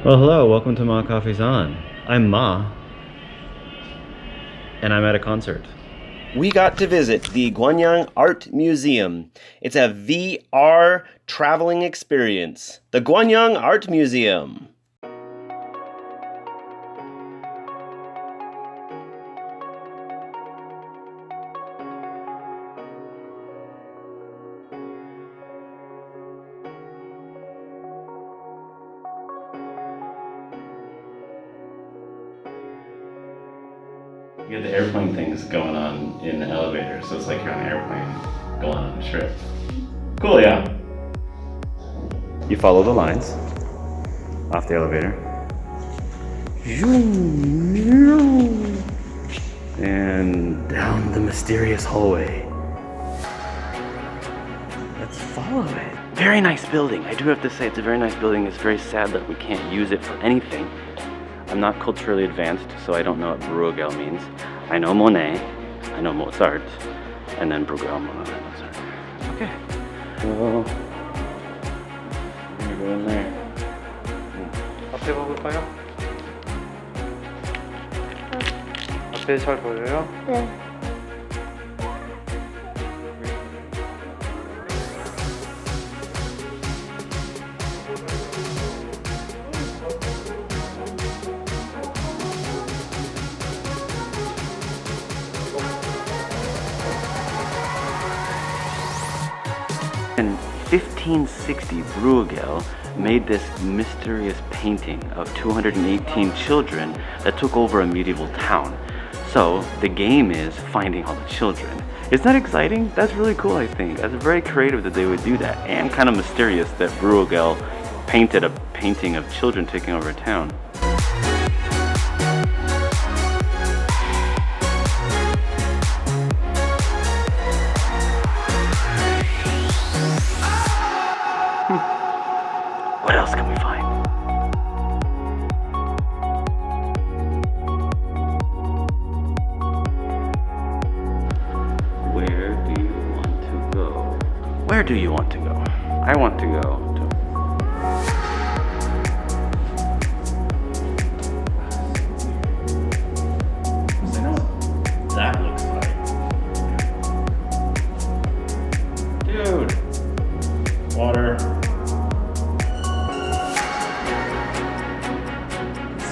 Well, hello, welcome to Ma Coffee's On. I'm Ma, and I'm at a concert. We got to visit the Gwangyang Art Museum. It's a VR traveling experience. The Gwangyang Art Museum. You have the airplane things going on in the elevator, so it's like you're on an airplane going on a trip. Cool, yeah? You follow the lines off the elevator. And down the mysterious hallway. Let's follow it. Very nice building. I do have to say it's a very nice building. It's very sad that we can't use it for anything. I'm not culturally advanced, so I don't know what Bruegel means. I know Monet, I know Mozart, and then Bruegel, Monet, Mozart. Okay. So, I'm gonna go in there. 앞에 먹을까요? 앞에 잘 보여요? 네. In 1560, Bruegel made this mysterious painting of 218 children that took over a medieval town. So the game is finding all the children. Isn't that exciting? That's really cool, I think. That's very creative that they would do that, and kind of mysterious that Bruegel painted a painting of children taking over a town. What else can we find? Where do you want to go? Where do you want to go? I want to go to... I know what that looks like. Dude! Water.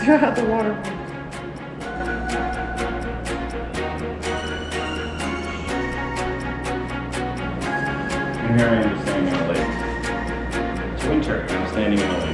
Yeah, the water. And here I am standing in a lake. It's winter and I'm standing in a lake.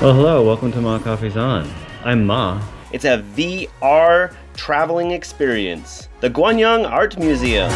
Well, hello, welcome to Ma Coffee's On. I'm Ma. It's a VR traveling experience. The Gwangyang Art Museum.